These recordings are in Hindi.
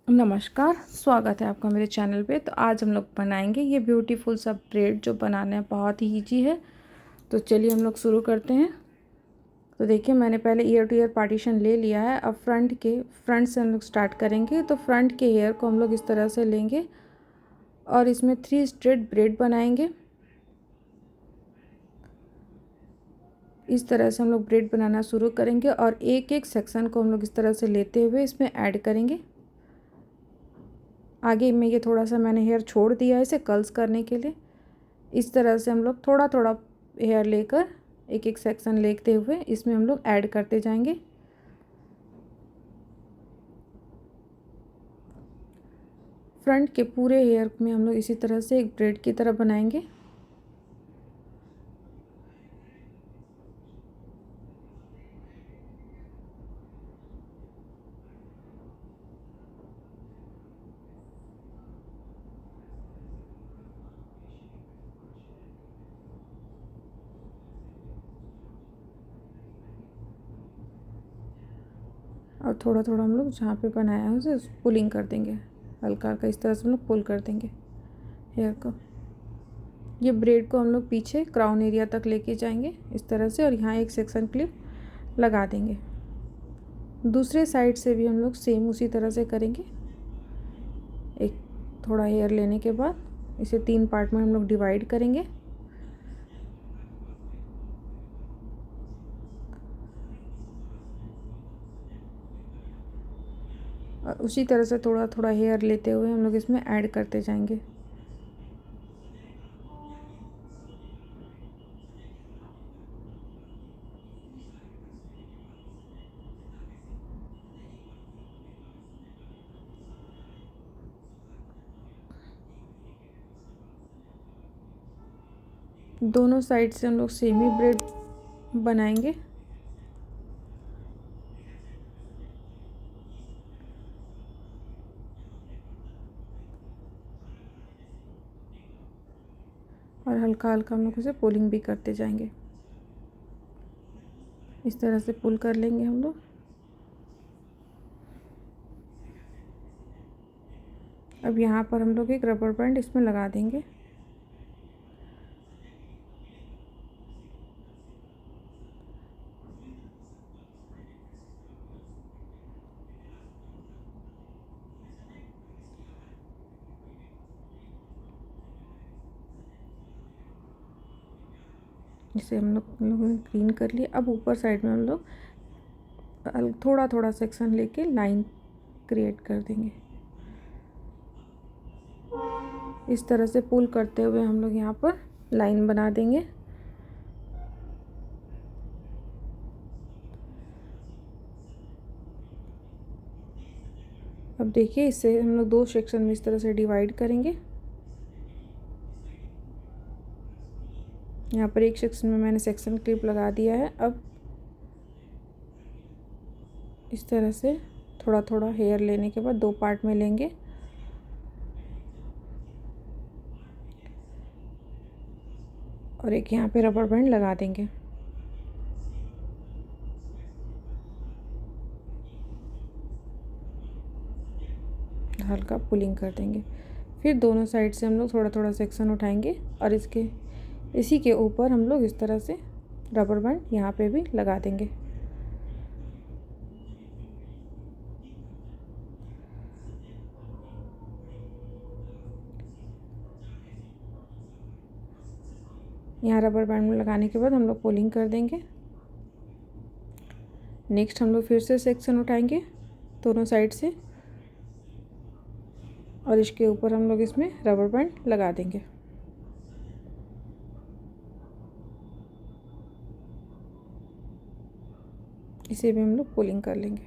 नमस्कार, स्वागत है आपका मेरे चैनल पे। तो आज हम लोग बनाएंगे ये ब्यूटीफुल सा ब्रेड जो बनाना है बहुत ही ईजी है। तो चलिए हम लोग शुरू करते हैं। तो देखिए मैंने पहले ईयर टू ईयर पार्टीशन ले लिया है। अब फ्रंट से हम लोग स्टार्ट करेंगे। तो फ्रंट के हेयर को हम लोग इस तरह से लेंगे और इसमें 3 स्ट्रेट ब्रेड बनाएंगे। इस तरह से हम लोग ब्रेड बनाना शुरू करेंगे और एक एक सेक्शन को हम लोग इस तरह से लेते हुए इसमें ऐड करेंगे। आगे में ये थोड़ा सा मैंने हेयर छोड़ दिया है इसे कर्ल्स करने के लिए। इस तरह से हम लोग थोड़ा थोड़ा हेयर लेकर एक एक सेक्शन लेते हुए इसमें हम लोग ऐड करते जाएंगे। फ्रंट के पूरे हेयर में हम लोग इसी तरह से एक ब्रेड की तरह बनाएंगे। और थोड़ा थोड़ा हम लोग जहाँ पे बनाया है उसे पुलिंग कर देंगे। हल्का हल्का इस तरह से हम लोग पुल कर देंगे हेयर को। ये ब्रेड को हम लोग पीछे क्राउन एरिया तक लेके जाएंगे इस तरह से, और यहाँ एक सेक्शन क्लिप लगा देंगे। दूसरे साइड से भी हम लोग सेम उसी तरह से करेंगे। एक थोड़ा हेयर लेने के बाद इसे 3 पार्ट में हम लोग डिवाइड करेंगे। और उसी तरह से थोड़ा थोड़ा हेयर लेते हुए हम लोग इसमें ऐड करते जाएंगे। दोनों साइड से हम लोग सेम ही ब्रेड बनाएंगे। और हल्का हल्का हम लोग उसे पुलिंग भी करते जाएंगे। इस तरह से पुल कर लेंगे हम लोग। अब यहाँ पर हम लोग एक रबर बैंड इसमें लगा देंगे। इसे हम लोगों ने क्लीन कर लिया। अब ऊपर साइड में हम लोग थोड़ा थोड़ा सेक्शन लेके लाइन क्रिएट कर देंगे। इस तरह से पुल करते हुए हम लोग यहाँ पर लाइन बना देंगे। अब देखिए इसे हम लोग 2 सेक्शन में इस तरह से डिवाइड करेंगे। यहाँ पर एक सेक्शन में मैंने सेक्शन क्लिप लगा दिया है। अब इस तरह से थोड़ा थोड़ा हेयर लेने के बाद 2 पार्ट में लेंगे और एक यहाँ पे रबर बैंड लगा देंगे। हल्का पुलिंग कर देंगे। फिर दोनों साइड से हम लोग थोड़ा थोड़ा सेक्शन उठाएंगे और इसी के ऊपर हम लोग इस तरह से रबर बैंड यहाँ पे भी लगा देंगे। यहाँ रबर बैंड में लगाने के बाद हम लोग पुलिंग कर देंगे। नेक्स्ट हम लोग फिर से सेक्शन उठाएंगे दोनों साइड से और इसके ऊपर हम लोग इसमें रबर बैंड लगा देंगे। इसे भी हम लोग पुलिंग कर लेंगे।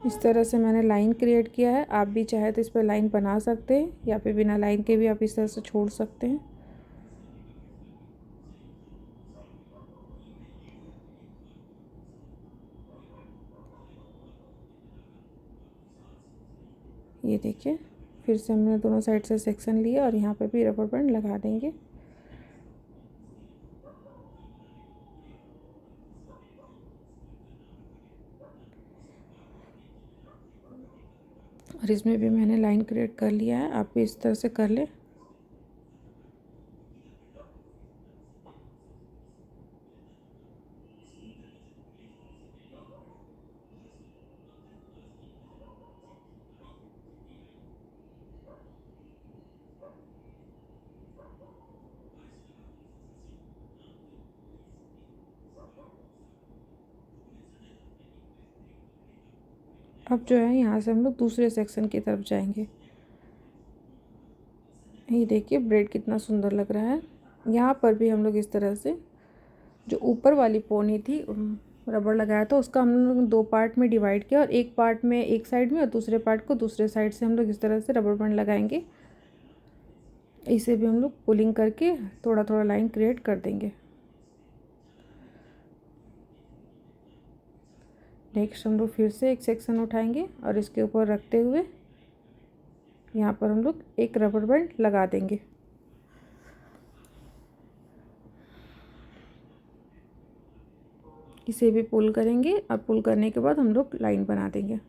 इस तरह से मैंने लाइन क्रिएट किया है। आप भी चाहे तो इस पर लाइन बना सकते हैं या फिर बिना लाइन के भी आप इस तरह से छोड़ सकते हैं। ये देखिए फिर से हमने दोनों साइड से सेक्शन लिया और यहाँ पे भी रबर बैंड लगा देंगे। और इसमें भी मैंने लाइन क्रिएट कर लिया है, आप भी इस तरह से कर लें। अब जो है यहाँ से हम लोग दूसरे सेक्शन की तरफ जाएंगे। ये देखिए ब्रेड कितना सुंदर लग रहा है। यहाँ पर भी हम लोग इस तरह से जो ऊपर वाली पोनी थी रबड़ लगाया था उसका हम लोग 2 पार्ट में डिवाइड किया और एक पार्ट में एक साइड में और दूसरे पार्ट को दूसरे साइड से हम लोग इस तरह से रबड़ बैंड लगाएंगे। इसे भी हम लोग पुलिंग करके थोड़ा थोड़ा लाइन क्रिएट कर देंगे। नेक्स्ट हम लोग फिर से एक सेक्शन उठाएंगे और इसके ऊपर रखते हुए यहाँ पर हम लोग एक रबड़ बैंड लगा देंगे। इसे भी पुल करेंगे और पुल करने के बाद हम लोग लाइन बना देंगे।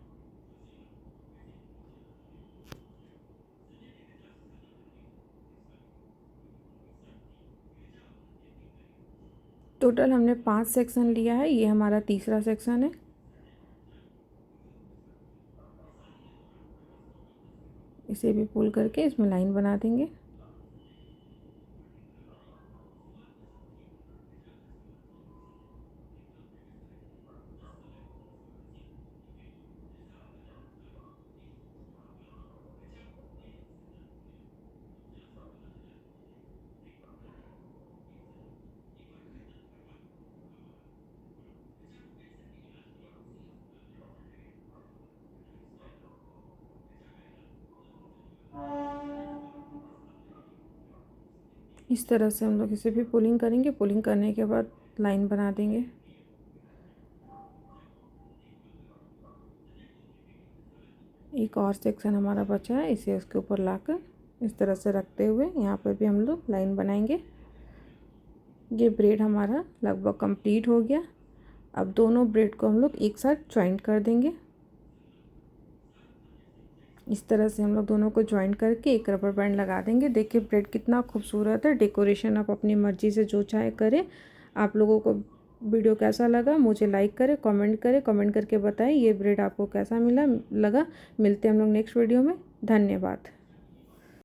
टोटल हमने 5 सेक्शन लिया है, ये हमारा तीसरा सेक्शन है। इसे भी पुल करके इसमें लाइन बना देंगे। इस तरह से हम लोग इसे भी पुलिंग करेंगे। पुलिंग करने के बाद लाइन बना देंगे। एक और सेक्शन हमारा बचा है, इसे उसके ऊपर लाकर इस तरह से रखते हुए यहाँ पर भी हम लोग लाइन बनाएंगे। ये ब्रेड हमारा लगभग कंप्लीट हो गया। अब दोनों ब्रेड को हम लोग एक साथ जॉइंट कर देंगे। इस तरह से हम लोग दोनों को जॉइंट करके एक रबर बैंड लगा देंगे। देखिए ब्रेड कितना खूबसूरत है। डेकोरेशन आप अपनी मर्ज़ी से जो चाहे करें। आप लोगों को वीडियो कैसा लगा मुझे लाइक करें, कमेंट करके बताएं ये ब्रेड आपको कैसा लगा। मिलते हैं हम लोग नेक्स्ट वीडियो में। धन्यवाद।